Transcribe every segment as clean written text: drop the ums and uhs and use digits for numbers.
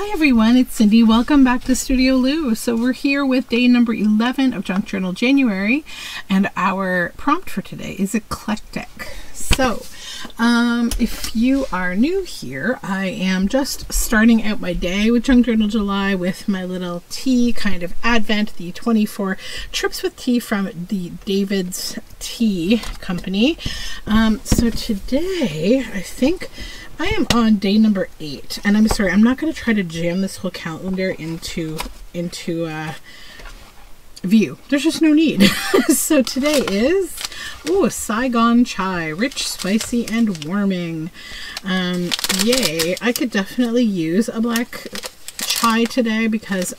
Hi everyone, it's Cindy. Welcome back to Studioloo. So we're here with day number 11 of Junk Journal January, and our prompt for today is Eclectic. So if you are new here, I am just starting out my day with Junk Journal July with my little tea kind of advent, the 24 trips with tea from the David's Tea Company. So today, I think I am on day number 8, and I'm sorry, I'm not going to try to jam this whole calendar into view. There's just no need. So today is Saigon chai, rich, spicy, and warming. Yay! I could definitely use a black chai today because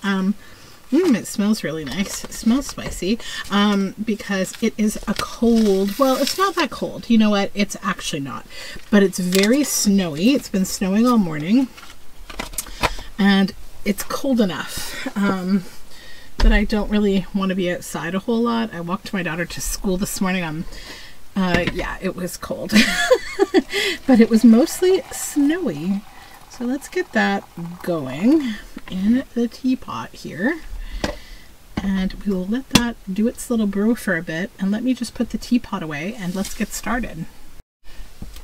it smells really nice. It smells spicy because it is a cold, well, it's not that cold. You know what? It's actually not. But it's very snowy. It's been snowing all morning. And it's cold enough that I don't really want to be outside a whole lot. I walked my daughter to school this morning. Yeah, it was cold. But it was mostly snowy. So let's get that going in the teapot here. And we will let that do its little brew for a bit, and let me just put the teapot away and let's get started.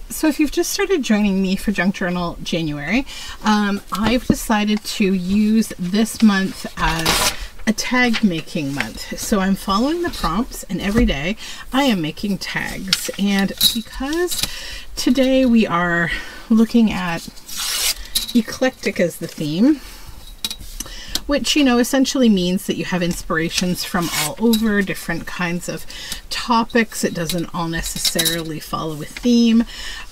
So if you've just started joining me for Junk Journal January, I've decided to use this month as a tag making month. So I'm following the prompts, and every day I am making tags. And because today we are looking at eclectic as the theme, which, you know, essentially means that you have inspirations from all over, different kinds of topics. It doesn't all necessarily follow a theme.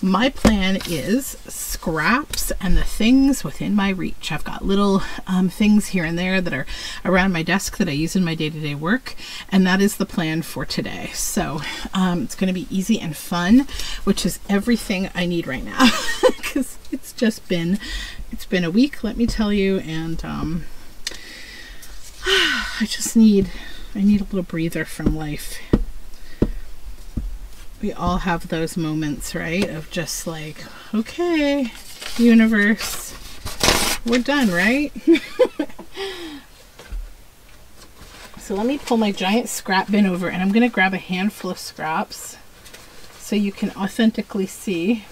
My plan is scraps and the things within my reach. I've got little things here and there that are around my desk that I use in my day-to-day work, and that is the plan for today. So it's going to be easy and fun, which is everything I need right now because it's been a week, let me tell you, and I need a little breather from life. We all have those moments, right? Of just like, okay, universe, we're done, right? So let me pull my giant scrap bin over, and I'm going to grab a handful of scraps so you can authentically see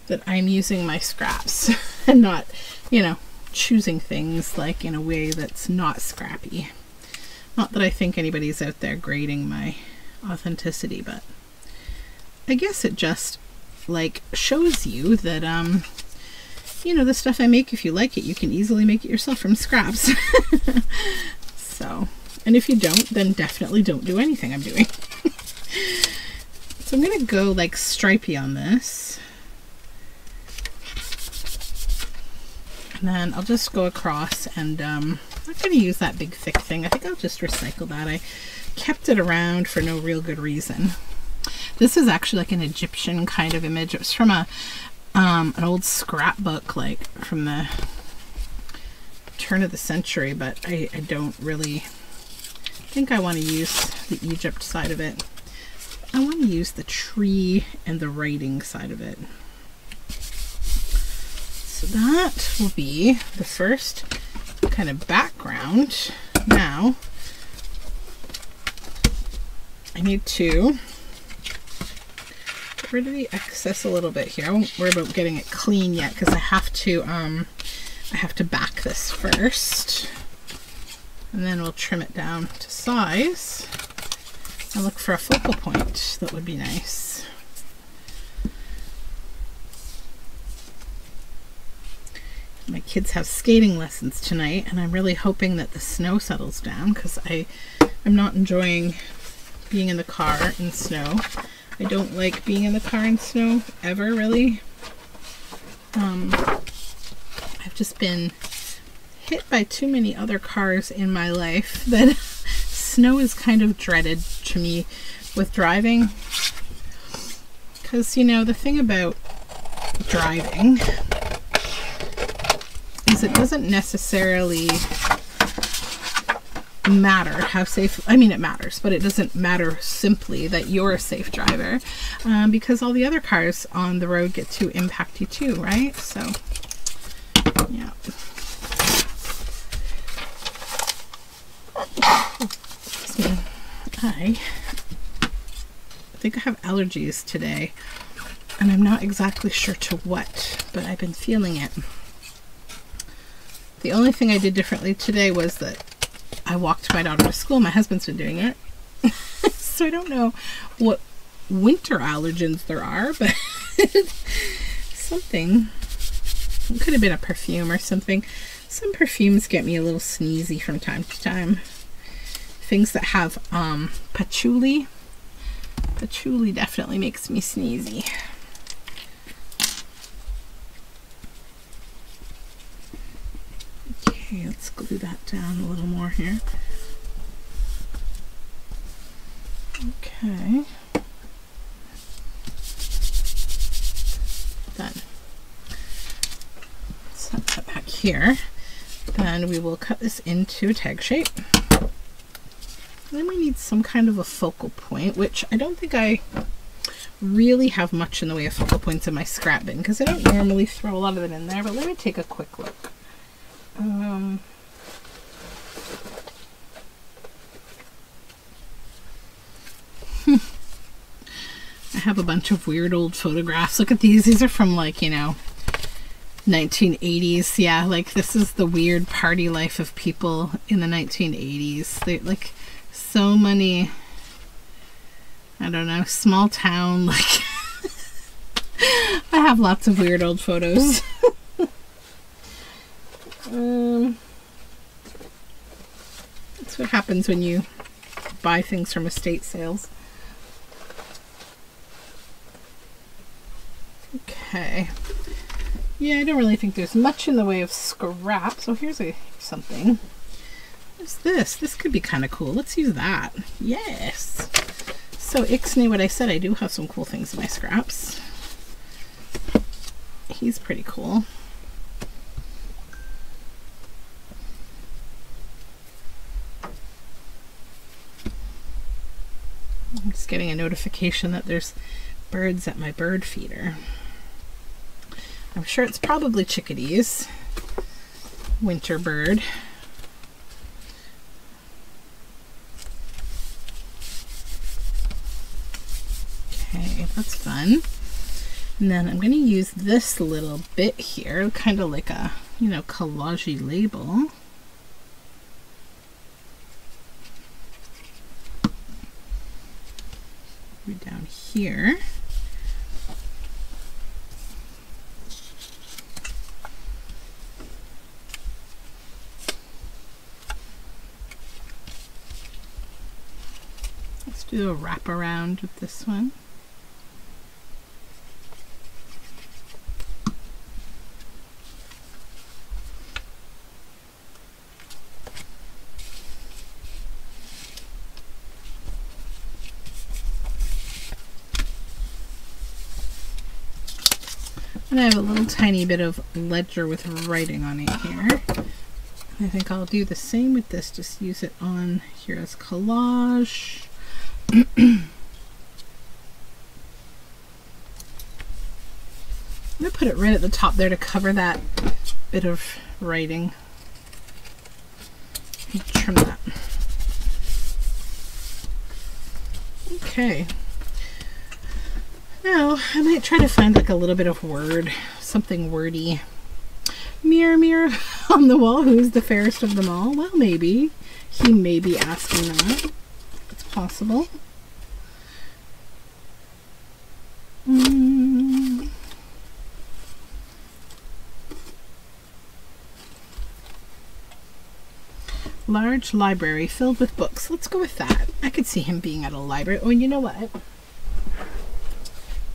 that I'm using my scraps and not, you know, choosing things like in a way that's not scrappy. Not that I think anybody's out there grading my authenticity, but I guess it just like shows you that you know, the stuff I make, if you like it, you can easily make it yourself from scraps. So, and if you don't, then definitely don't do anything I'm doing. So I'm gonna go like stripey on this. And then I'll just go across, and I'm not going to use that big thick thing. I think I'll just recycle that. I kept it around for no real good reason. This is actually like an Egyptian kind of image. It was from an old scrapbook, like from the turn of the century, but I don't really think I want to use the Egypt side of it. I want to use the tree and the writing side of it. So that will be the first kind of background. Now, I need to get rid of the excess a little bit here. I won't worry about getting it clean yet because I have to back this first. And then we'll trim it down to size and look for a focal point that would be nice. My kids have skating lessons tonight, and I'm really hoping that the snow settles down because I'm not enjoying being in the car in snow. I don't like being in the car in snow ever, really. I've just been hit by too many other cars in my life that snow is kind of dreaded to me with driving. Because, you know, the thing about driving is it doesn't necessarily matter how safe, I mean it matters, but it doesn't matter simply that you're a safe driver because all the other cars on the road get to impact you too, right? So yeah. Excuse me. I think I have allergies today, and I'm not exactly sure to what, but I've been feeling it. The only thing I did differently today was that I walked my daughter to school. My husband's been doing it. So I don't know what winter allergens there are, but something. It could have been a perfume or something. Some perfumes get me a little sneezy from time to time. Things that have patchouli. Patchouli definitely makes me sneezy. Okay, let's glue that down a little more here. Okay. Done. Set that back here. Then we will cut this into a tag shape. Then we need some kind of a focal point, which I don't think I really have much in the way of focal points in my scrap bin, because I don't normally throw a lot of it in there, but let me take a quick look. I have a bunch of weird old photographs. Look at these. These are from, like, you know, 1980s. Yeah, like this is the weird party life of people in the 1980s. They like so many, I don't know, small town, like I have lots of weird old photos. That's what happens when you buy things from estate sales. Okay. Yeah, I don't really think there's much in the way of scrap. So here's something. What's this? This could be kind of cool. Let's use that. Yes. So Ixnay, what I said, I do have some cool things in my scraps. He's pretty cool. I'm just getting a notification that there's birds at my bird feeder. I'm sure it's probably chickadees. Winter bird. Okay, that's fun. And then I'm going to use this little bit here, kind of like a, you know, collage-y label. Down here. Let's do a wraparound with this one. And I have a little tiny bit of ledger with writing on it here. I think I'll do the same with this, just use it on here as collage. I'm going to put it right at the top there to cover that bit of writing. Trim that. Okay. Now, I might try to find like a little bit of word, something wordy. Mirror, mirror on the wall, who's the fairest of them all? Well, maybe. He may be asking that. It's possible. Large library filled with books. Let's go with that. I could see him being at a library. Oh, and you know what?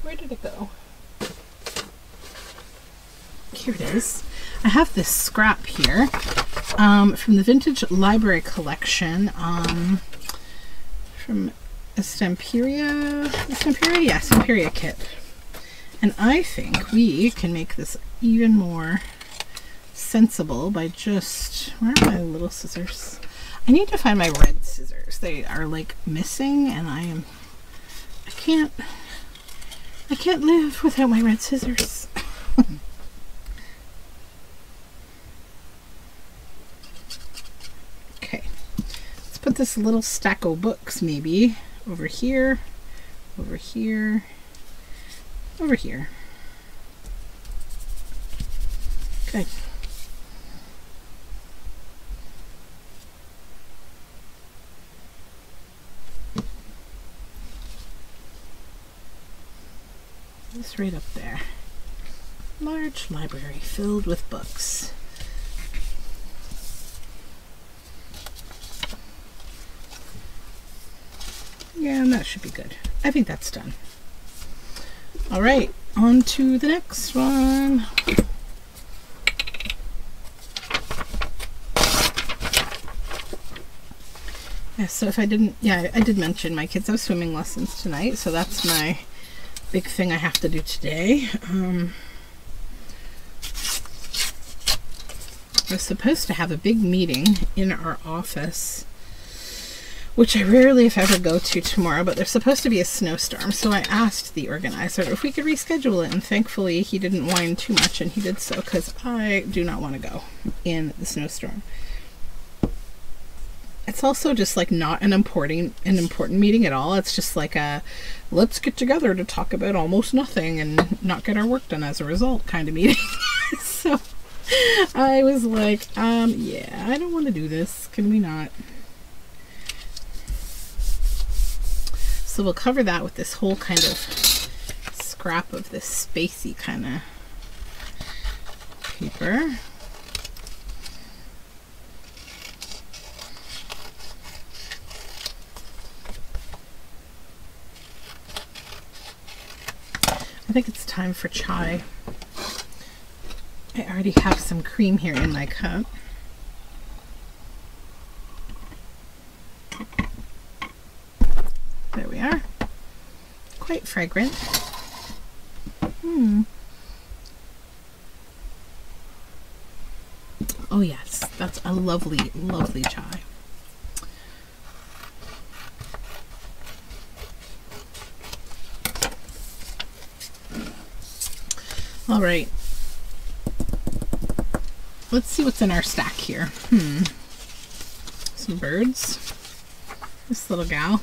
Where did it go? Here it is. I have this scrap here from the Vintage Library Collection from Estamperia. Yeah, Estamperia kit. And I think we can make this even more sensible by just, where are my little scissors? I need to find my red scissors. They are like missing, and I can't live without my red scissors. Okay, want this little stack of books maybe over here, over here, over here. Okay. Just right up there. Large library filled with books. Yeah, and that should be good. I think that's done. All right, on to the next one. Yeah, so if I didn't, yeah, I did mention my kids have swimming lessons tonight, so that's my big thing I have to do today. I was supposed to have a big meeting in our office, which I rarely, if ever, go to tomorrow, but there's supposed to be a snowstorm, so I asked the organizer if we could reschedule it, and thankfully he didn't whine too much, and he did so, because I do not want to go in the snowstorm. It's also just like not an important meeting at all. It's just like a let's get together to talk about almost nothing and not get our work done as a result kind of meeting. So I was like, yeah, I don't want to do this. Can we not? So we'll cover that with this whole kind of scrap of this spacey kind of paper. I think it's time for chai. I already have some cream here in my cup. There we are. Quite fragrant. Oh yes, that's a lovely, lovely chai. All right, let's see what's in our stack here. Some birds. This little gal.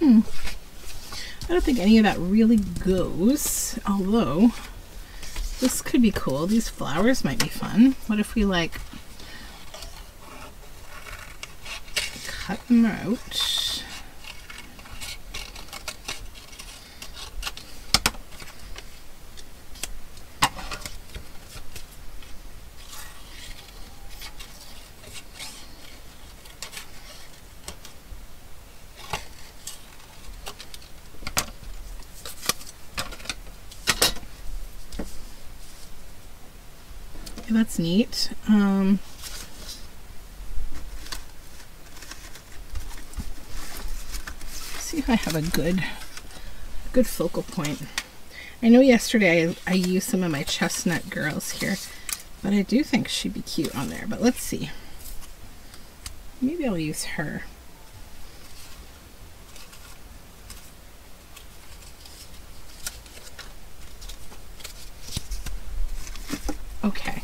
I don't think any of that really goes, although this could be cool. These flowers might be fun. What if we like cut them out? That's neat. See if I have a good focal point. I know yesterday I used some of my chestnut girls here, but I do think she'd be cute on there. But let's see. Maybe I'll use her. Okay.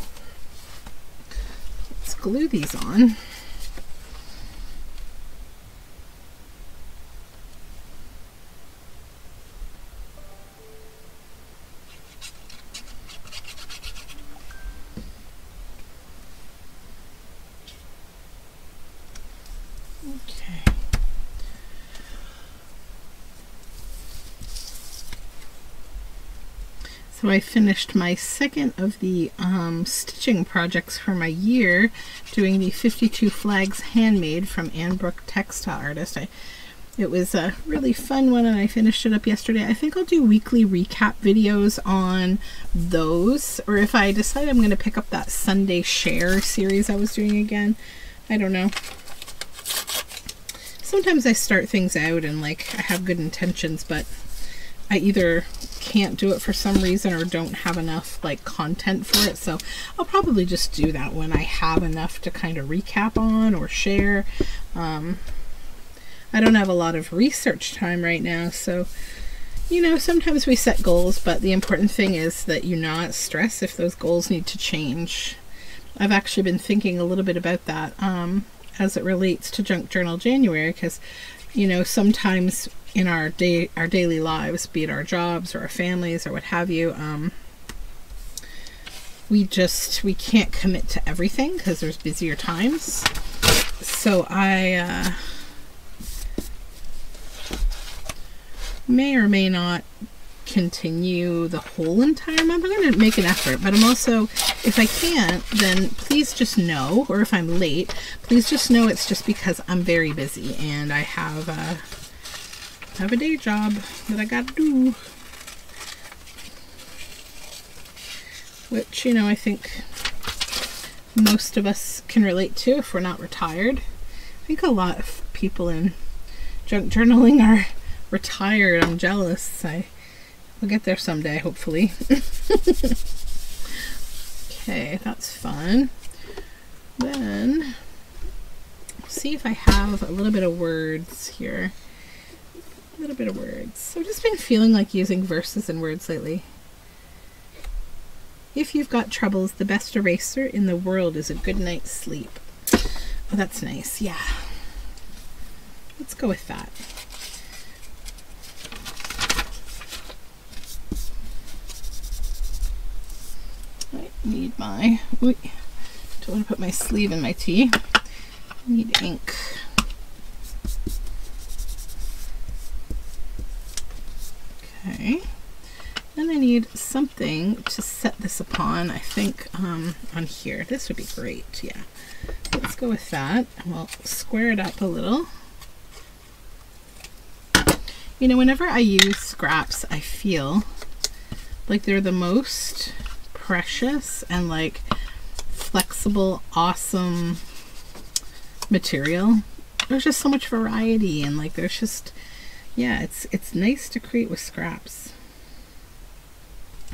Glue these on. Okay. So I finished my second of the stitching projects for my year, doing the 52 Flags Handmade from Ann Brook Textile Artist. It was a really fun one and I finished it up yesterday. I think I'll do weekly recap videos on those, or if I decide I'm going to pick up that Sunday Share series I was doing again. I don't know. Sometimes I start things out and like I have good intentions, but I either can't do it for some reason or don't have enough like content for it, so I'll probably just do that when I have enough to kind of recap on or share. I I don't have a lot of research time right now, so you know, sometimes we set goals, but the important thing is that you not stress if those goals need to change. I've actually been thinking a little bit about that as it relates to Junk Journal January, because you know, sometimes in our daily lives, be it our jobs or our families or what have you, we can't commit to everything because there's busier times. So I may or may not continue the whole entire month. I'm going to make an effort, but I'm also, if I can't, then please just know, or if I'm late, please just know it's just because I'm very busy and I have a day job that I got to do, which, you know, I think most of us can relate to if we're not retired. I think a lot of people in junk journaling are retired. I'm jealous. We'll get there someday, hopefully. Okay, that's fun. Then see if I have a little bit of words here. A little bit of words. I've just been feeling like using verses and words lately. If you've got troubles, the best eraser in the world is a good night's sleep. Oh, that's nice. Yeah. Let's go with that. I need my, don't want to put my sleeve in my tea. I need ink. Okay. Then I need something to set this upon, I think, on here. This would be great, yeah. Let's go with that. We'll square it up a little. You know, whenever I use scraps, I feel like they're the most precious and like flexible, awesome material. There's just so much variety, and like there's just, yeah, it's nice to create with scraps.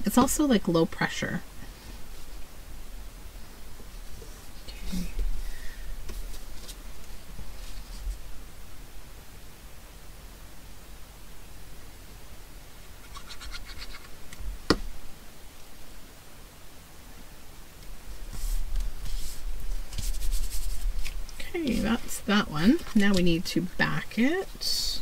It's also like low pressure. Okay. Okay, that's that one. Now we need to back it.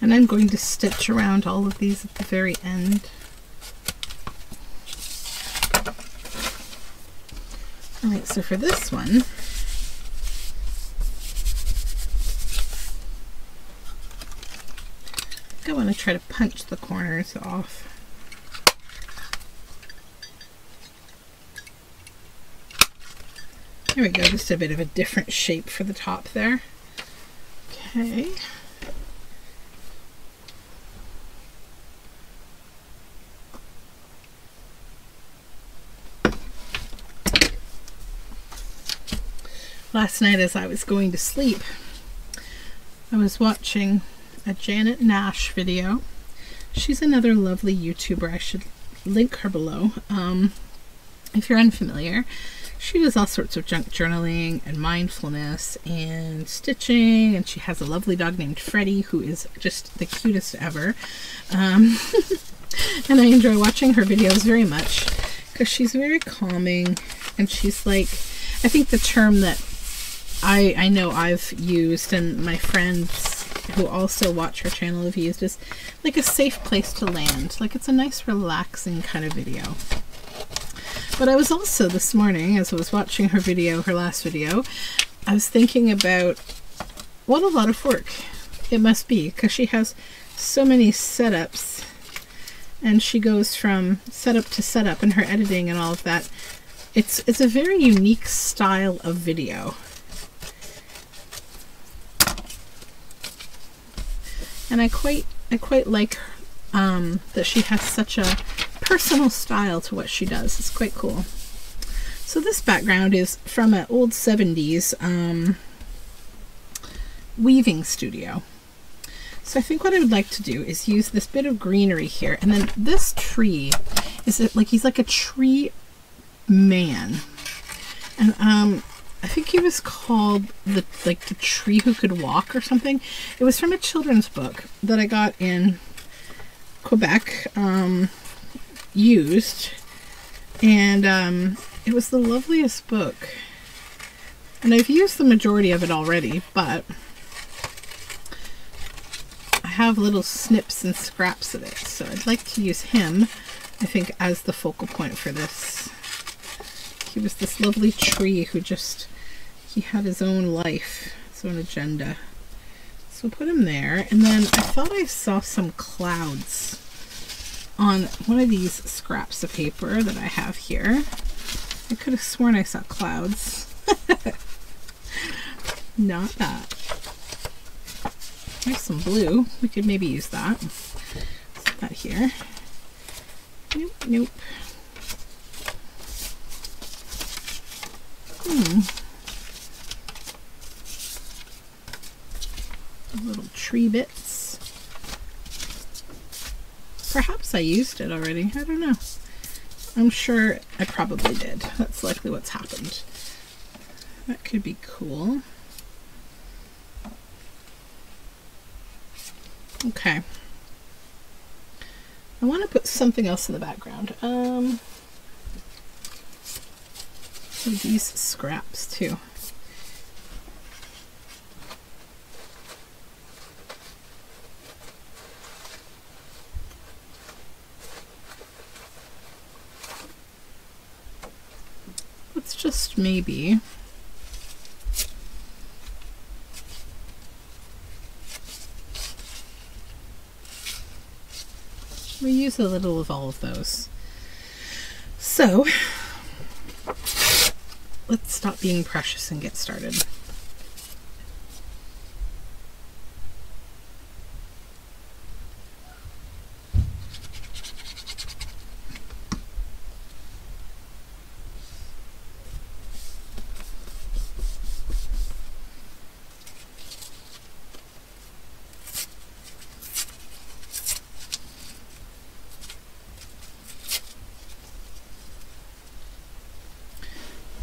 And I'm going to stitch around all of these at the very end. Alright, so for this one, I want to try to punch the corners off. There we go, just a bit of a different shape for the top there. Okay. Last night as I was going to sleep, I was watching a Janet Nash video. She's another lovely YouTuber. I should link her below. If you're unfamiliar, she does all sorts of junk journaling and mindfulness and stitching, and she has a lovely dog named Freddie who is just the cutest ever. And I enjoy watching her videos very much because she's very calming, and she's like, I think the term that I know I've used and my friends who also watch her channel have used is like a safe place to land. Like it's a nice relaxing kind of video. But I was also this morning, as I was watching her video, her last video, I was thinking about what a lot of work it must be, because she has so many setups and she goes from setup to setup in her editing and all of that. It's a very unique style of video. And I quite like that she has such a personal style to what she does. It's quite cool. So this background is from an old 70s weaving studio. So I think what I would like to do is use this bit of greenery here, and then this tree is like, he's like a tree man, and I think he was called the tree who could walk or something. It was from a children's book that I got in Quebec, used, and it was the loveliest book, and I've used the majority of it already, but I have little snips and scraps of it, so I'd like to use him, I think, as the focal point for this. He was this lovely tree who just, he had his own life, his own agenda. So put him there, and then I thought I saw some clouds on one of these scraps of paper that I have here. I could have sworn I saw clouds. Not that. There's some blue. We could maybe use that. Put that here. Nope, nope. Little tree bits. Perhaps I used it already. I don't know. I'm sure I probably did. That's likely what's happened. That could be cool. Okay. I want to put something else in the background. These scraps too. Let's just maybe we use a little of all of those. So let's stop being precious and get started.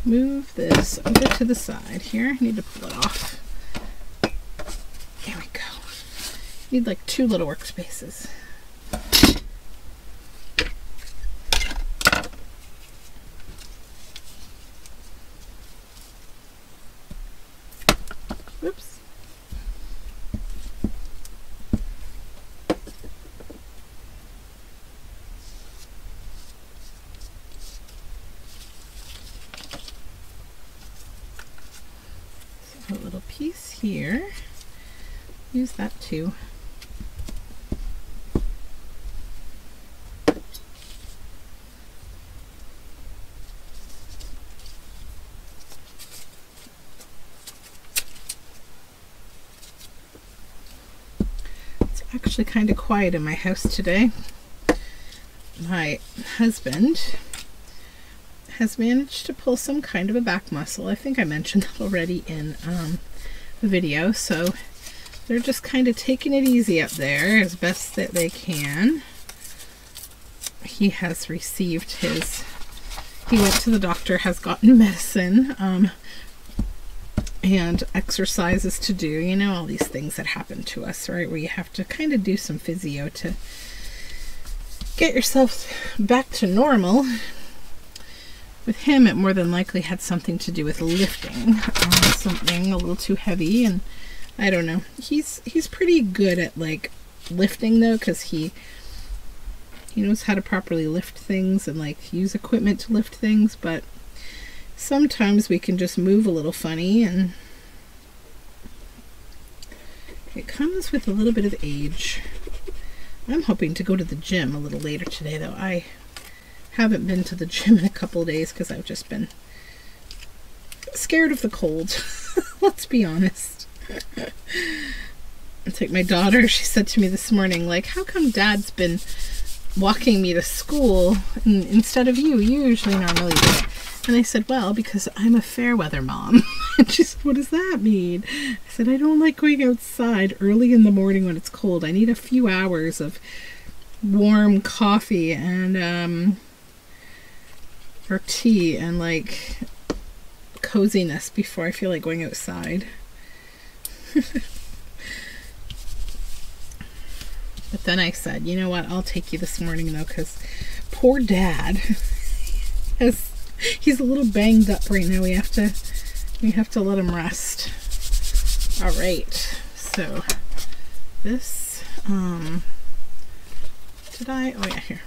Move this over to the side here. I need to pull it off. There we go. Need like 2 little workspaces. Whoops. A little piece here. Use that too. It's actually kind of quiet in my house today. My husband has managed to pull some kind of a back muscle. I think I mentioned that already in the video. So they're just kind of taking it easy up there as best that they can. He has received his, he went to the doctor, has gotten medicine and exercises to do, you know, all these things that happen to us, right? Where you have to kind of do some physio to get yourself back to normal. With him, it more than likely had something to do with lifting, something a little too heavy, and I don't know. He's pretty good at like lifting though, because he knows how to properly lift things and like use equipment to lift things, but sometimes we can just move a little funny, and it comes with a little bit of age. I'm hoping to go to the gym a little later today, though. I haven't been to the gym in a couple of days because I've just been scared of the cold. Let's be honest. It's like my daughter, she said to me this morning, like, how come Dad's been walking me to school instead of you? You usually normally do it. And I said, well, because I'm a fair weather mom. And she said, what does that mean? I said, I don't like going outside early in the morning when it's cold. I need a few hours of warm coffee and or tea and like coziness before I feel like going outside. But then I said, you know what, I'll take you this morning though, because poor Dad he's a little banged up right now. We have to let him rest. All right, so this did I, oh yeah, here,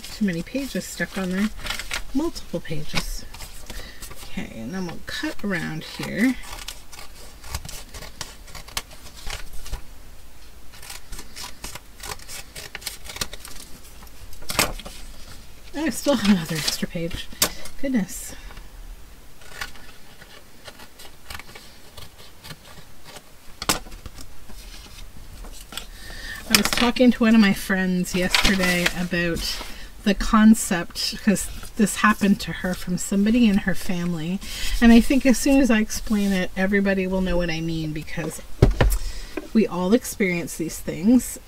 too many pages stuck on there, multiple pages. Okay, and then we'll cut around here. Oh, I still have another extra page. Goodness. I was talking to one of my friends yesterday about the concept, because this happened to her from somebody in her family, and I think as soon as I explain it, everybody will know what I mean, because we all experience these things.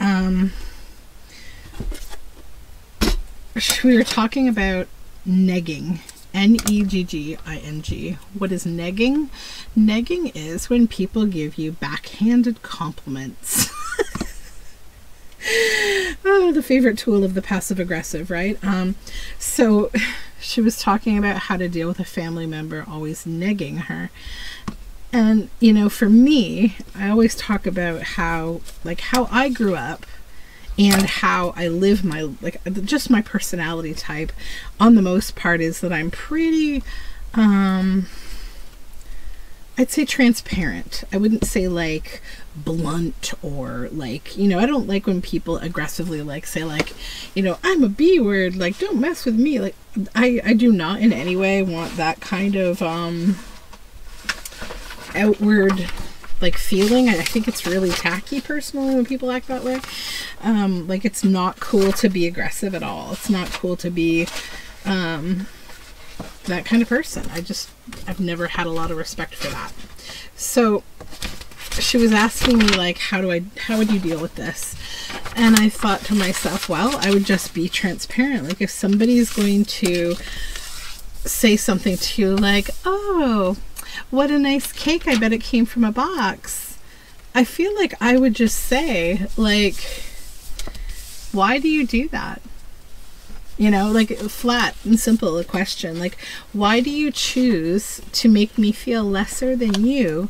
We were talking about negging. Negging. What is negging? Negging is when people give you backhanded compliments. Oh, the favorite tool of the passive aggressive, right? So she was talking about how to deal with a family member always negging her. And, you know, for me, I always talk about how I grew up and how I live my, like, just my personality type on the most part is that I'm pretty, I'd say transparent. I wouldn't say like blunt or like, you know, I don't like when people aggressively like say like, you know, I'm a B word, like don't mess with me. Like I do not in any way want that kind of outward like feeling. I think it's really tacky personally when people act that way. Like it's not cool to be aggressive at all. It's not cool to be that kind of person. I've never had a lot of respect for that. So she was asking me like, how would you deal with this? And I thought to myself, well, I would just be transparent. Like if somebody's going to say something to you like, oh, what a nice cake, I bet it came from a box, I feel like I would just say like, why do you do that? You know, like flat and simple a question, like why do you choose to make me feel lesser than you?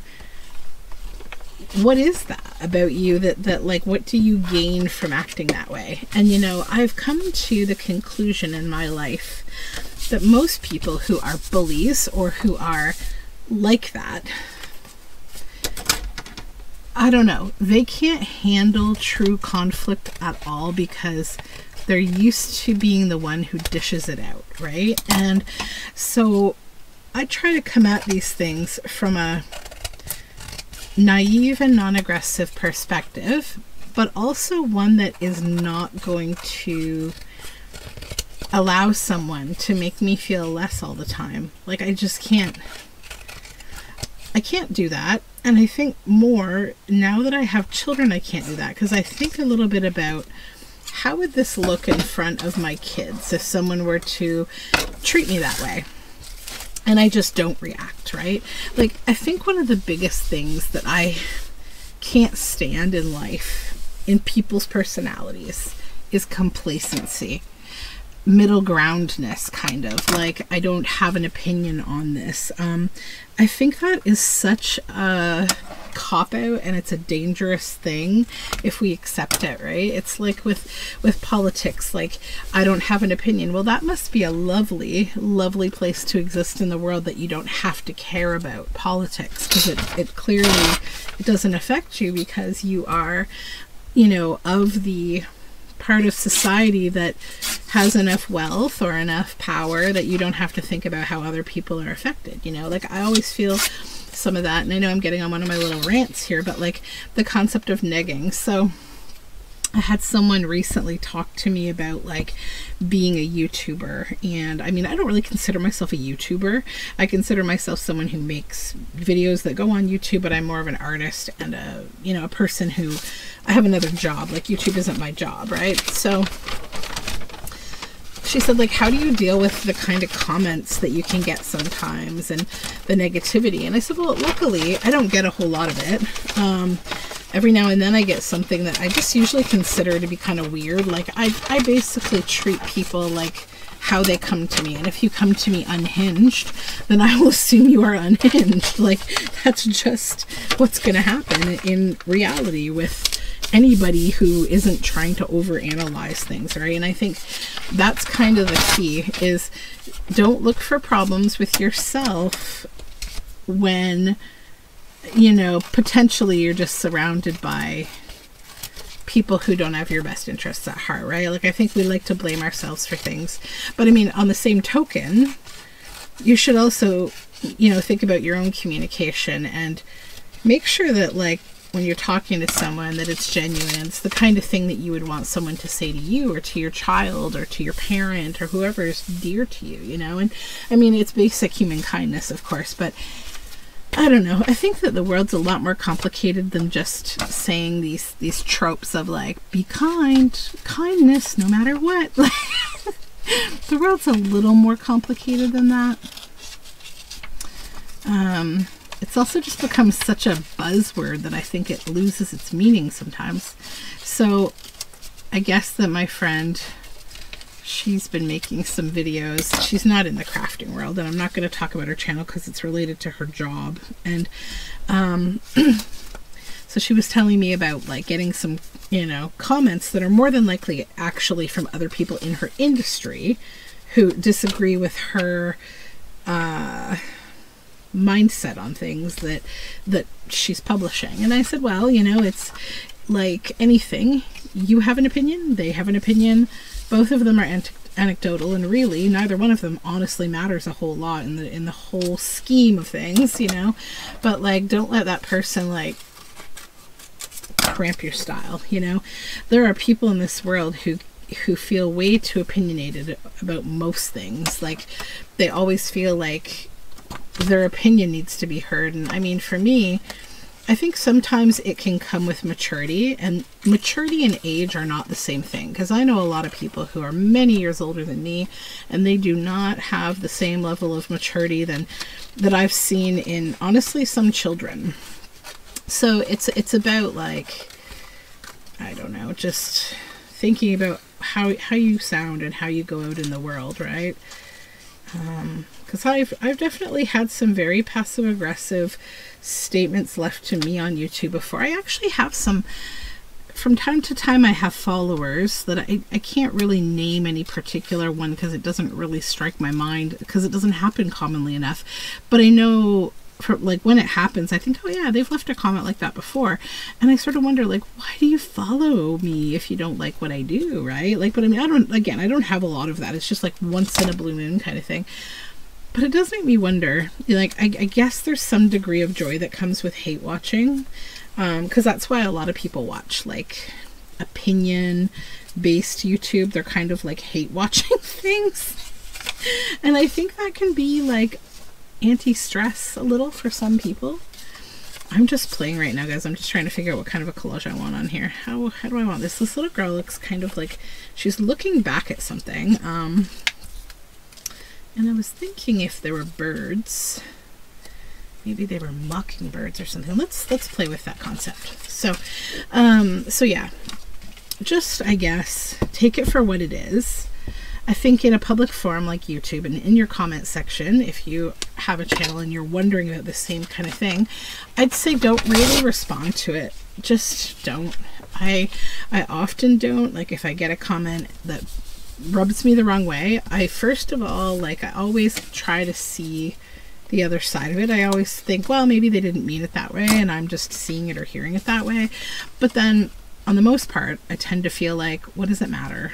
What is that about you that like, what do you gain from acting that way? And you know, I've come to the conclusion in my life that most people who are bullies or who are like that, I don't know, they can't handle true conflict at all because they're used to being the one who dishes it out, right? And so I try to come at these things from a naive and non-aggressive perspective, but also one that is not going to allow someone to make me feel less all the time. Like I can't do that. And I think more now that I have children, I can't do that, because I think a little bit about how would this look in front of my kids if someone were to treat me that way and I just don't react, right? Like I think one of the biggest things that I can't stand in life, in people's personalities, is complacency. Middle groundness, kind of like I don't have an opinion on this. I think that is such a cop-out, and it's a dangerous thing if we accept it, right? It's like with politics, like I don't have an opinion. Well, that must be a lovely place to exist in the world, that you don't have to care about politics, because it clearly it doesn't affect you because you are, you know, of the part of society that has enough wealth or enough power that you don't have to think about how other people are affected, you know? Like, I always feel some of that, and I know I'm getting on one of my little rants here, but like the concept of negging. So I had someone recently talk to me about like being a YouTuber, and I mean, I don't really consider myself a YouTuber. I consider myself someone who makes videos that go on YouTube, but I'm more of an artist and a, you know, a person who, I have another job. Like, YouTube isn't my job, right? So she said, like, how do you deal with the kind of comments that you can get sometimes and the negativity? And I said, well, luckily I don't get a whole lot of it. Every now and then I get something that I just usually consider to be kind of weird. Like, I basically treat people like how they come to me. And if you come to me unhinged, then I will assume you are unhinged. Like, that's just what's going to happen in reality with anybody who isn't trying to overanalyze things, right? And I think that's kind of the key, is don't look for problems with yourself when, you know, potentially you're just surrounded by people who don't have your best interests at heart, right? Like, I think we like to blame ourselves for things. But I mean, on the same token, you should also, you know, think about your own communication and make sure that, like, when you're talking to someone, that it's genuine and it's the kind of thing that you would want someone to say to you or to your child or to your parent or whoever is dear to you, you know? And I mean, it's basic human kindness, of course, but I don't know. I think that the world's a lot more complicated than just saying these tropes of like, be kind, kindness, no matter what. The world's a little more complicated than that. It's also just become such a buzzword that I think it loses its meaning sometimes. So I guess that my friend, she's been making some videos. She's not in the crafting world, and I'm not going to talk about her channel because it's related to her job. And so she was telling me about like getting some, you know, comments that are more than likely actually from other people in her industry who disagree with her mindset on things that she's publishing. And I said, well, you know, it's like anything. You have an opinion, they have an opinion. Both of them are anecdotal, and really neither one of them honestly matters a whole lot in the whole scheme of things, you know. But like, don't let that person like cramp your style, you know. There are people in this world who feel way too opinionated about most things. Like, they always feel like their opinion needs to be heard. And I mean, for me, I think sometimes it can come with maturity, and maturity and age are not the same thing, because I know a lot of people who are many years older than me, and they do not have the same level of maturity that I've seen in, honestly, some children. So it's about like, I don't know, just thinking about how you sound and how you go out in the world, right? Because I've definitely had some very passive aggressive statements left to me on YouTube before. I actually have some, from time to time I have followers that I can't really name any particular one because it doesn't really strike my mind, because it doesn't happen commonly enough. But I know, for like, when it happens, I think, oh yeah, they've left a comment like that before. And I sort of wonder, like, why do you follow me if you don't like what I do, right? Like, but I mean, I don't have a lot of that. It's just like once in a blue moon kind of thing. But it does make me wonder, like, I guess there's some degree of joy that comes with hate watching, because that's why a lot of people watch, like, opinion-based YouTube. They're kind of, like, hate watching things. And I think that can be, like, anti-stress a little for some people. I'm just playing right now, guys. I'm just trying to figure out what kind of a collage I want on here. How do I want this? This little girl looks kind of like she's looking back at something. And I was thinking if there were birds, maybe they were mockingbirds or something. Let's play with that concept. So yeah, just, I guess, take it for what it is. I think in a public forum like YouTube, and in your comment section, if you have a channel and you're wondering about the same kind of thing, I'd say don't really respond to it. Just don't. I often don't. Like, if I get a comment that rubs me the wrong way, I first of all, like, I always try to see the other side of it. I always think, well, maybe they didn't mean it that way and I'm just seeing it or hearing it that way. But then on the most part, I tend to feel like, what does it matter?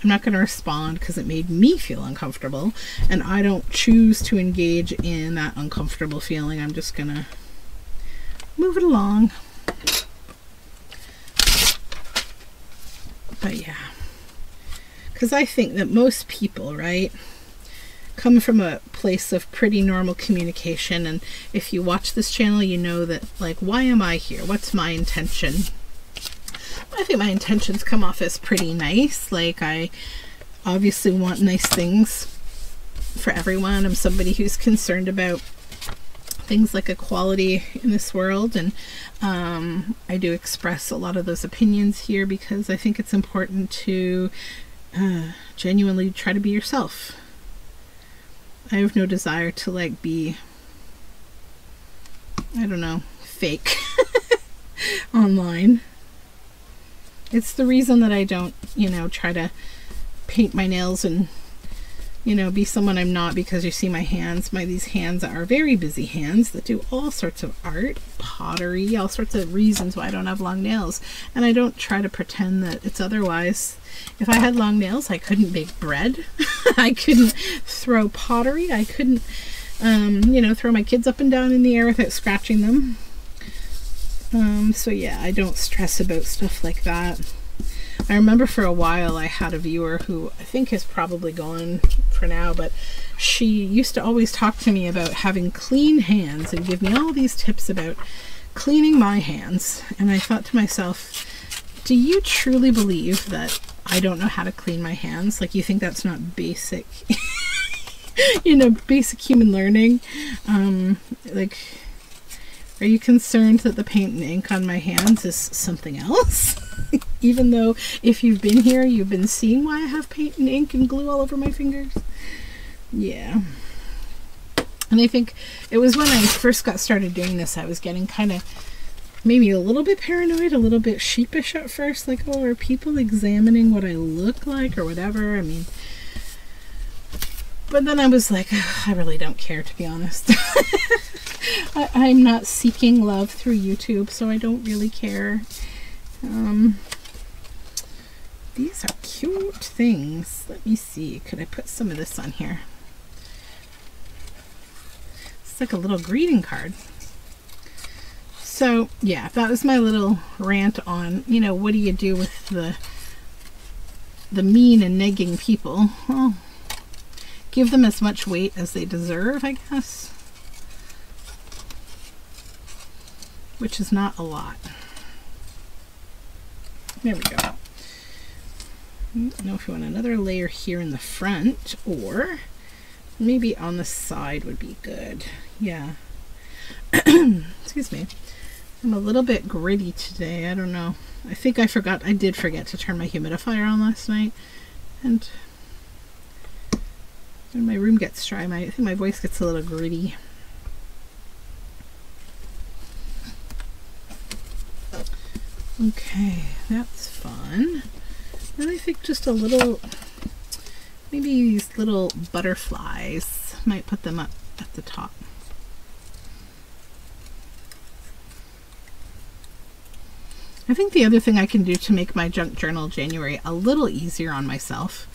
I'm not going to respond because it made me feel uncomfortable, and I don't choose to engage in that uncomfortable feeling. I'm just going to move it along. But yeah, because I think that most people, right, come from a place of pretty normal communication, and if you watch this channel, you know that, like, why am I here? What's my intention? I think my intentions come off as pretty nice. Like, I obviously want nice things for everyone. I'm somebody who's concerned about things like equality in this world, and I do express a lot of those opinions here because I think it's important to genuinely try to be yourself. I have no desire to, like, be, I don't know, fake online. It's the reason that I don't, you know, try to paint my nails and, you know, be someone I'm not, because you see my hands. These hands are very busy hands that do all sorts of art, pottery, all sorts of reasons why I don't have long nails. And I don't try to pretend that it's otherwise. If I had long nails, I couldn't bake bread. I couldn't throw pottery. I couldn't, you know, throw my kids up and down in the air without scratching them. So yeah, I don't stress about stuff like that. I remember for a while I had a viewer who I think is probably gone for now, but she used to always talk to me about having clean hands and give me all these tips about cleaning my hands. And I thought to myself, do you truly believe that I don't know how to clean my hands? Like, you think that's not basic, you know, basic human learning? Like, are you concerned that the paint and ink on my hands is something else? Even though if you've been here, you've been seeing why I have paint and ink and glue all over my fingers. Yeah. And I think it was when I first got started doing this, I was getting kind of maybe a little bit paranoid, a little bit sheepish at first. Like, oh, are people examining what I look like or whatever? I mean, but then I was like, I really don't care, to be honest. I'm not seeking love through YouTube, so I don't really care. These are cute things. Let me see. Could I put some of this on here? It's like a little greeting card. So yeah, that was my little rant on, you know, what do you do with the mean and negging people? Well, give them as much weight as they deserve, I guess. Which is not a lot. There we go. I don't know if you want another layer here in the front, or maybe on the side would be good. Yeah. Excuse me. I'm a little bit gritty today. I don't know. I think I did forget to turn my humidifier on last night. And when my room gets dry, I think my voice gets a little gritty. Okay, that's fun. And I think just a little, maybe these little butterflies, might put them up at the top. I think the other thing I can do to make my junk journal January a little easier on myself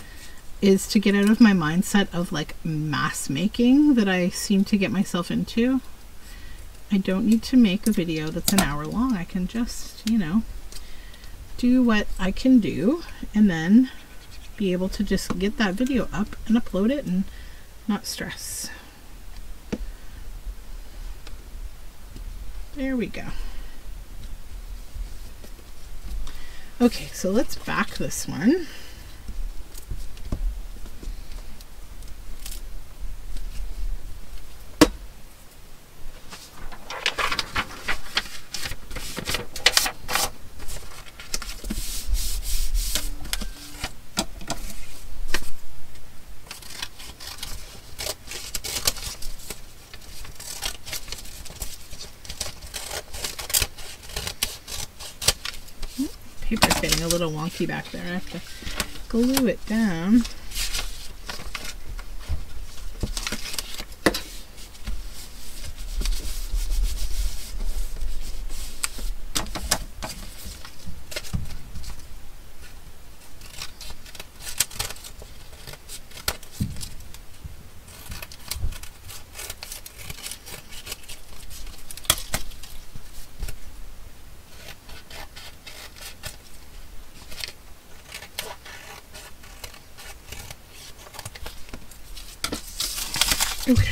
is to get out of my mindset of, like, mass making that I seem to get myself into. I don't need to make a video that's an hour long. I can just, you know, do what I can do and then be able to just get that video up and upload it and not stress. There we go. Okay, so let's back this one. Paper's getting a little wonky back there. I have to glue it down. Okay.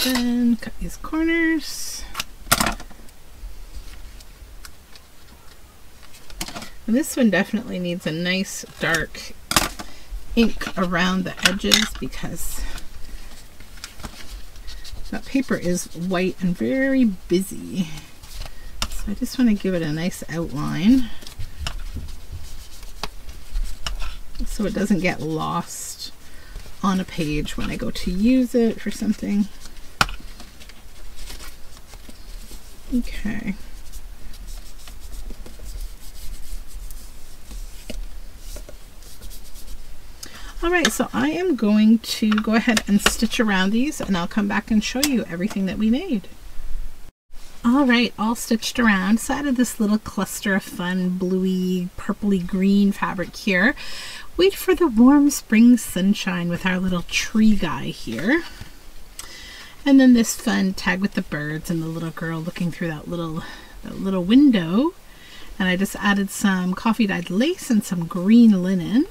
Then cut these corners. And this one definitely needs a nice dark ink around the edges because that paper is white and very busy. So I just want to give it a nice outline so it doesn't get lost on a page when I go to use it for something. Okay. Alright, so I am going to go ahead and stitch around these and I'll come back and show you everything that we made. Alright, all stitched around. So I added this little cluster of fun bluey, purpley green fabric here. Wait for the warm spring sunshine with our little tree guy here. And then this fun tag with the birds and the little girl looking through that little window. And I just added some coffee dyed lace and some green linen.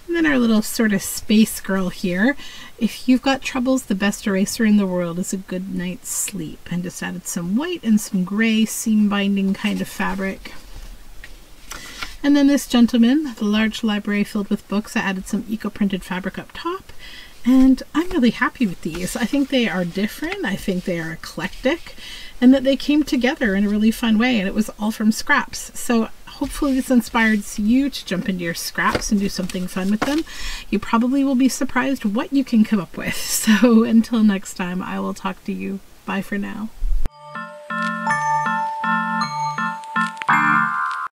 And then our little sort of space girl here. If you've got troubles, the best eraser in the world is a good night's sleep. And just added some white and some gray seam binding kind of fabric. And then this gentleman, the large library filled with books, I added some eco-printed fabric up top. And I'm really happy with these. I think they are different. I think they are eclectic. And that they came together in a really fun way. And it was all from scraps. So hopefully this inspires you to jump into your scraps and do something fun with them. You probably will be surprised what you can come up with. So until next time, I will talk to you. Bye for now.